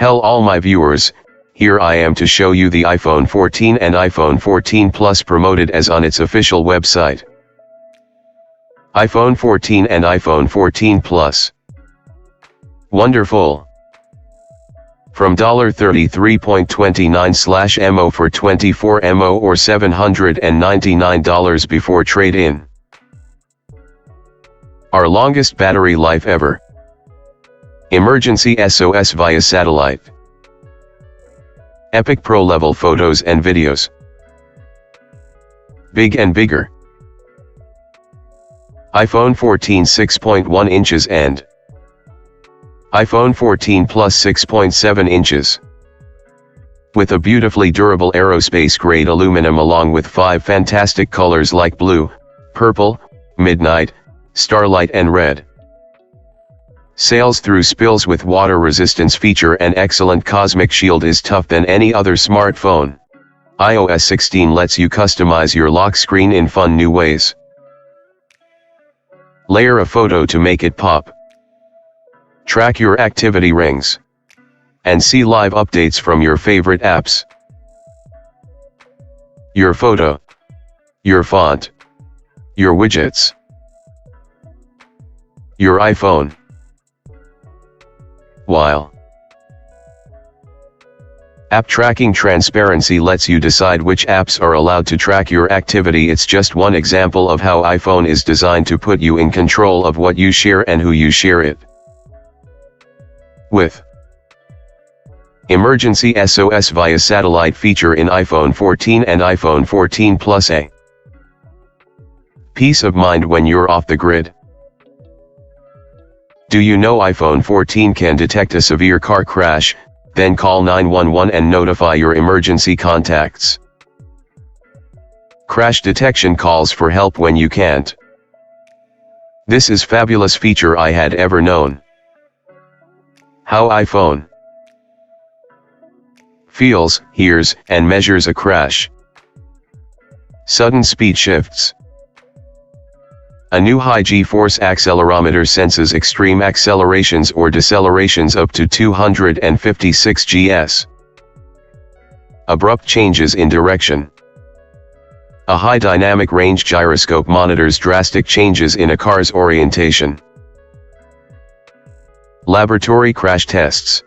Hello all my viewers, here I am to show you the iPhone 14 and iPhone 14 Plus promoted as on its official website. iPhone 14 and iPhone 14 Plus. Wonderful. From $33.29/MO for 24 MO or $799 before trade-in. Our longest battery life ever. Emergency SOS via satellite. Epic Pro level photos and videos. Big and bigger. iPhone 14 6.1 inches and iPhone 14 Plus 6.7 inches. With a beautifully durable aerospace-grade aluminum along with 5 fantastic colors like blue, purple, midnight, starlight and red. Sails through spills with water resistance feature and excellent cosmic shield is tough than any other smartphone. iOS 16 lets you customize your lock screen in fun new ways. Layer a photo to make it pop. Track your activity rings. And see live updates from your favorite apps. Your photo. Your font. Your widgets. Your iPhone. While app tracking transparency lets you decide which apps are allowed to track your activity. It's just one example of how iPhone is designed to put you in control of what you share and who you share it with. Emergency SOS via satellite feature in iPhone 14 and iPhone 14 Plus. A peace of mind when you're off the grid. Do you know iPhone 14 can detect a severe car crash, then call 911 and notify your emergency contacts? Crash detection calls for help when you can't. This is fabulous feature I had ever known. How iPhone feels, hears, and measures a crash. Sudden speed shifts. A new high G-force accelerometer senses extreme accelerations or decelerations up to 256 gs. Abrupt changes in direction. A high dynamic range gyroscope monitors drastic changes in a car's orientation. Laboratory crash tests.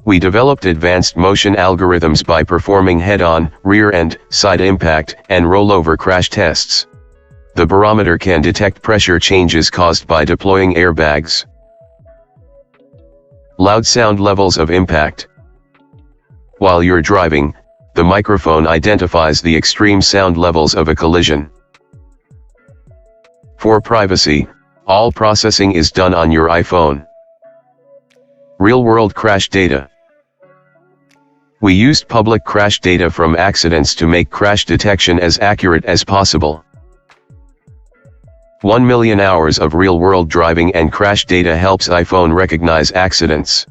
We developed advanced motion algorithms by performing head-on, rear-end, side impact, and rollover crash tests. The barometer can detect pressure changes caused by deploying airbags. Loud sound levels of impact. While you're driving, the microphone identifies the extreme sound levels of a collision. For privacy, all processing is done on your iPhone. Real-world crash data. We used public crash data from accidents to make crash detection as accurate as possible. 1 million hours of real-world driving and crash data helps iPhone recognize accidents.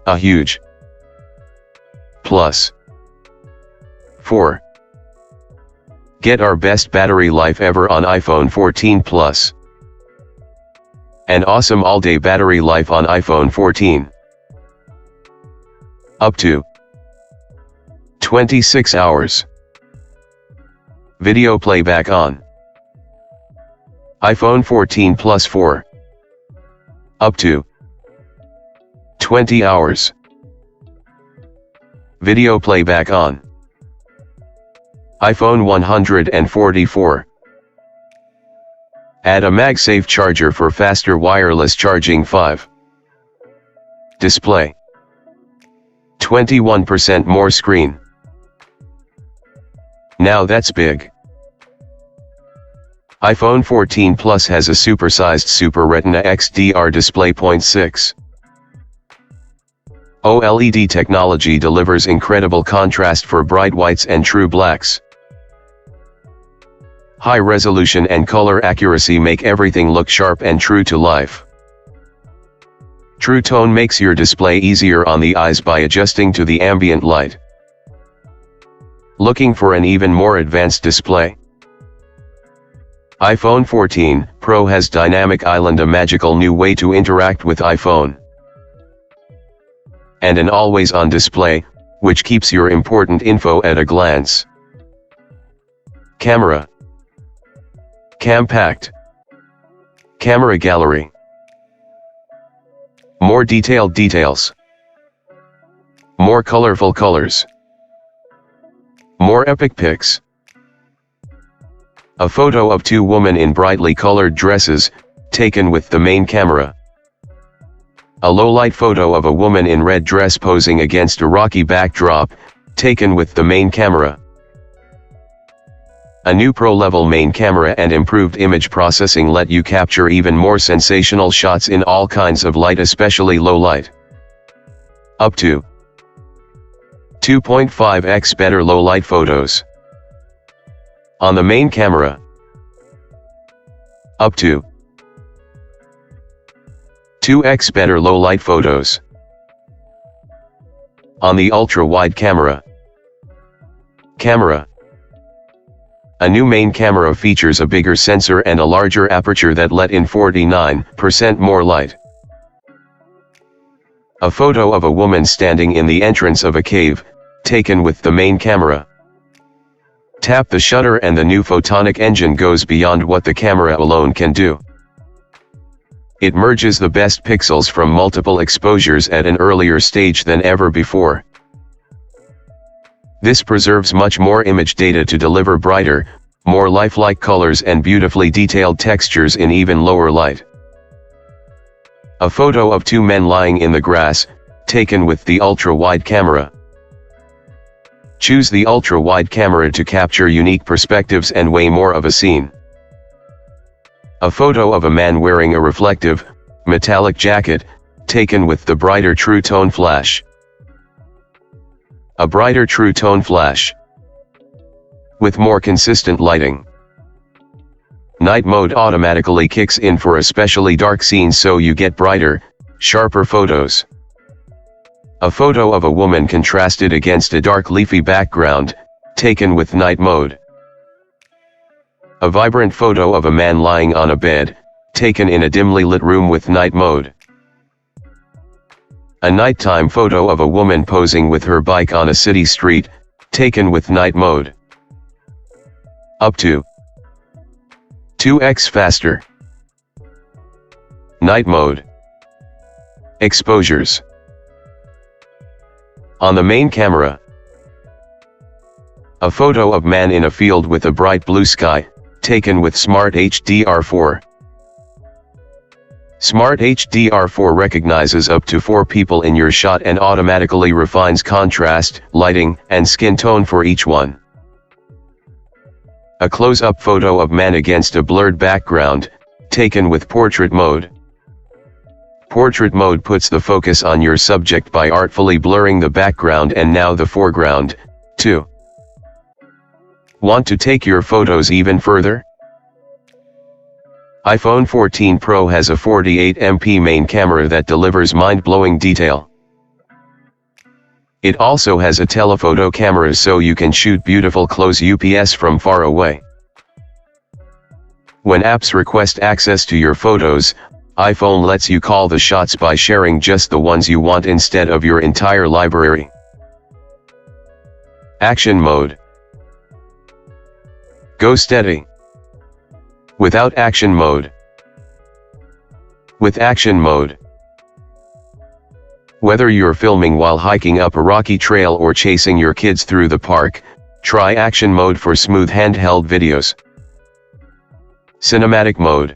A huge plus. 4. Get our best battery life ever on iPhone 14 Plus. An awesome all-day battery life on iPhone 14. Up to 26 hours. Video playback on iPhone 14 Plus 4. Up to 20 hours. Video playback on iPhone 144. Add a MagSafe charger for faster wireless charging. 5. Display. 21% more screen. Now that's big. iPhone 14 Plus has a supersized Super Retina XDR display. 0.6 OLED technology delivers incredible contrast for bright whites and true blacks. High resolution and color accuracy make everything look sharp and true to life. True Tone makes your display easier on the eyes by adjusting to the ambient light. Looking for an even more advanced display? iPhone 14 Pro has Dynamic Island, a magical new way to interact with iPhone. And an always-on display, which keeps your important info at a glance. Camera. Compact. Camera gallery. More detailed details. More colorful colors. More epic pics. A photo of two women in brightly colored dresses, taken with the main camera. A low-light photo of a woman in red dress posing against a rocky backdrop, taken with the main camera. A new pro-level main camera and improved image processing let you capture even more sensational shots in all kinds of light, especially low light. Up to 2.5x better low-light photos. On the main camera. Up to 2x better low-light photos. On the ultra-wide camera. Camera. A new main camera features a bigger sensor and a larger aperture that let in 49% more light. A photo of a woman standing in the entrance of a cave, taken with the main camera. Tap the shutter and the new photonic engine goes beyond what the camera alone can do. It merges the best pixels from multiple exposures at an earlier stage than ever before. This preserves much more image data to deliver brighter, more lifelike colors and beautifully detailed textures in even lower light. A photo of two men lying in the grass, taken with the ultra-wide camera. Choose the ultra-wide camera to capture unique perspectives and way more of a scene. A photo of a man wearing a reflective, metallic jacket, taken with the brighter True Tone flash. A brighter True Tone flash. With more consistent lighting. Night mode automatically kicks in for especially dark scenes so you get brighter, sharper photos. A photo of a woman contrasted against a dark leafy background, taken with night mode. A vibrant photo of a man lying on a bed, taken in a dimly lit room with night mode. A nighttime photo of a woman posing with her bike on a city street, taken with night mode. Up to 2x faster. Night mode. Exposures. On the main camera. A photo of man in a field with a bright blue sky, taken with Smart HDR4. Smart HDR4 recognizes up to 4 people in your shot and automatically refines contrast, lighting, and skin tone for each one. A close-up photo of man against a blurred background, taken with portrait mode. Portrait mode puts the focus on your subject by artfully blurring the background and now the foreground, too. Want to take your photos even further? iPhone 14 Pro has a 48MP main camera that delivers mind-blowing detail. It also has a telephoto camera so you can shoot beautiful close-ups from far away. When apps request access to your photos, iPhone lets you call the shots by sharing just the ones you want instead of your entire library. Action mode. Go steady. Without action mode. With action mode. Whether you're filming while hiking up a rocky trail or chasing your kids through the park, try action mode for smooth handheld videos. Cinematic mode.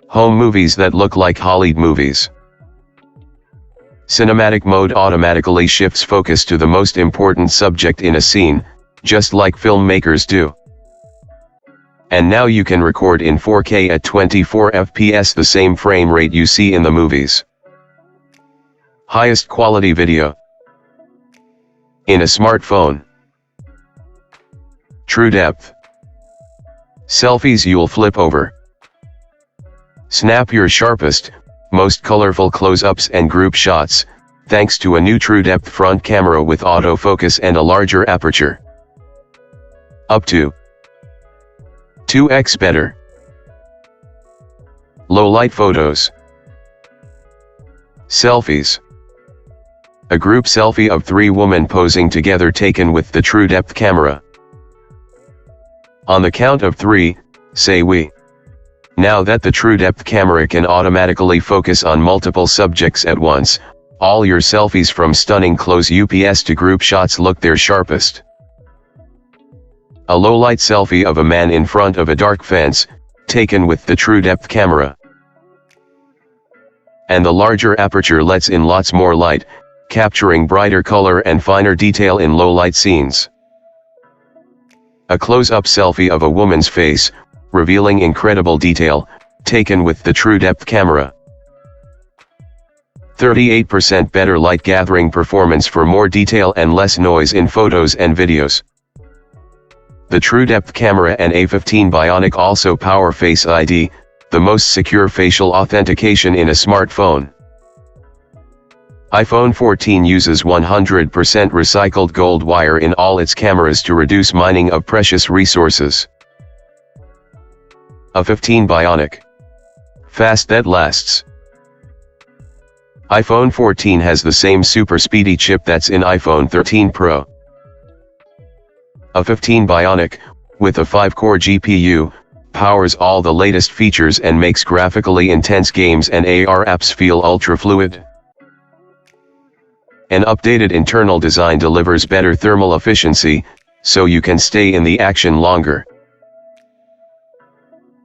Home movies that look like Hollywood movies. Cinematic mode automatically shifts focus to the most important subject in a scene, just like filmmakers do. And now you can record in 4K at 24 FPS, the same frame rate you see in the movies. Highest quality video in a smartphone. True depth. Selfies you'll flip over. Snap your sharpest, most colorful close-ups and group shots, thanks to a new true depth front camera with autofocus and a larger aperture. Up to 2x better. Low light photos. Selfies. A group selfie of 3 women posing together taken with the true depth camera. On the count of 3, say we. Now that the true depth camera can automatically focus on multiple subjects at once, all your selfies from stunning close-ups to group shots look their sharpest. A low-light selfie of a man in front of a dark fence, taken with the true depth camera. And the larger aperture lets in lots more light, capturing brighter color and finer detail in low-light scenes. A close-up selfie of a woman's face, revealing incredible detail, taken with the true depth camera. 38% better light gathering performance for more detail and less noise in photos and videos. The true depth camera and A15 Bionic also power Face ID, the most secure facial authentication in a smartphone. iPhone 14 uses 100% recycled gold wire in all its cameras to reduce mining of precious resources. A15 Bionic. Fast that lasts. iPhone 14 has the same super speedy chip that's in iPhone 13 Pro. A15 Bionic, with a 5-core GPU, powers all the latest features and makes graphically intense games and AR apps feel ultra-fluid. An updated internal design delivers better thermal efficiency, so you can stay in the action longer.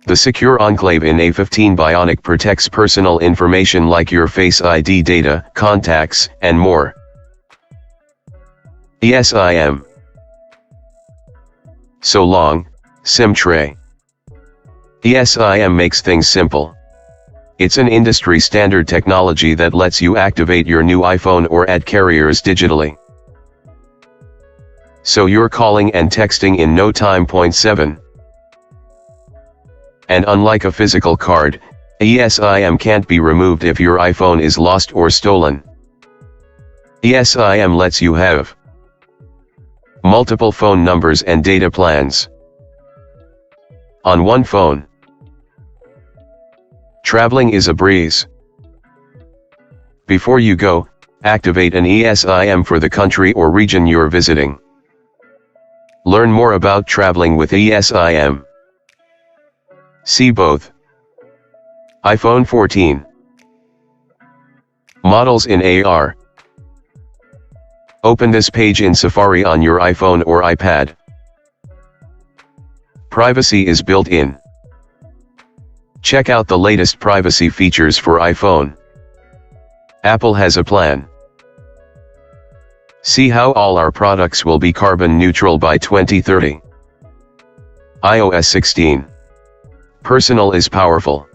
The secure enclave in A15 Bionic protects personal information like your Face ID data, contacts, and more. eSIM. So long, SIM tray. eSIM makes things simple. It's an industry standard technology that lets you activate your new iPhone or add carriers digitally. So you're calling and texting in no time. 7. And unlike a physical card, eSIM can't be removed if your iPhone is lost or stolen. eSIM lets you have multiple phone numbers and data plans on one phone. Traveling is a breeze. Before you go, activate an eSIM for the country or region you're visiting. Learn more about traveling with eSIM. See both. iPhone 14. Models in AR. Open this page in Safari on your iPhone or iPad. Privacy is built in. Check out the latest privacy features for iPhone. Apple has a plan. See how all our products will be carbon neutral by 2030. iOS 16. Personal is powerful.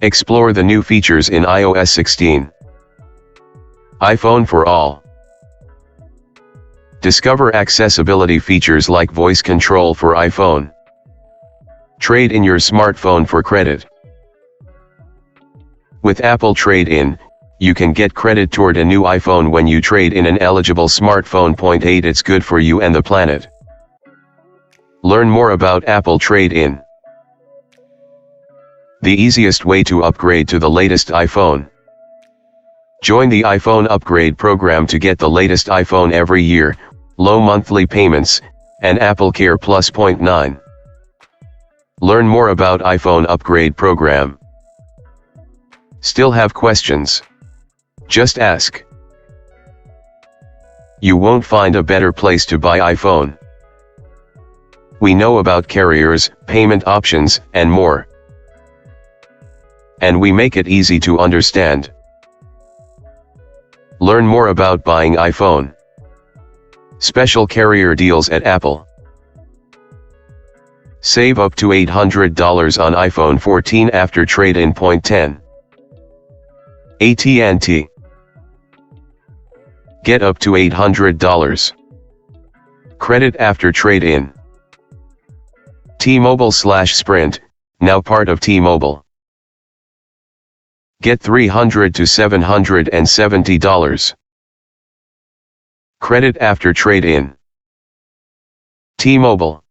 Explore the new features in iOS 16. iPhone for all. Discover accessibility features like voice control for iPhone. Trade in your smartphone for credit. With Apple Trade-in, you can get credit toward a new iPhone when you trade in an eligible smartphone. 8. It's good for you and the planet. Learn more about Apple Trade-in. The easiest way to upgrade to the latest iPhone. Join the iPhone upgrade program to get the latest iPhone every year, low monthly payments, and Apple Care Plus. 9. Learn more about iPhone upgrade program. Still have questions? Just ask. You won't find a better place to buy iPhone. We know about carriers, payment options, and more. And we make it easy to understand. Learn more about buying iPhone. Special carrier deals at Apple. Save up to $800 on iPhone 14 after trade-in. 10. AT&T. Get up to $800 credit after trade-in. T-Mobile/Sprint, now part of T-Mobile. Get $300 to $770 credit after trade-in. T-Mobile.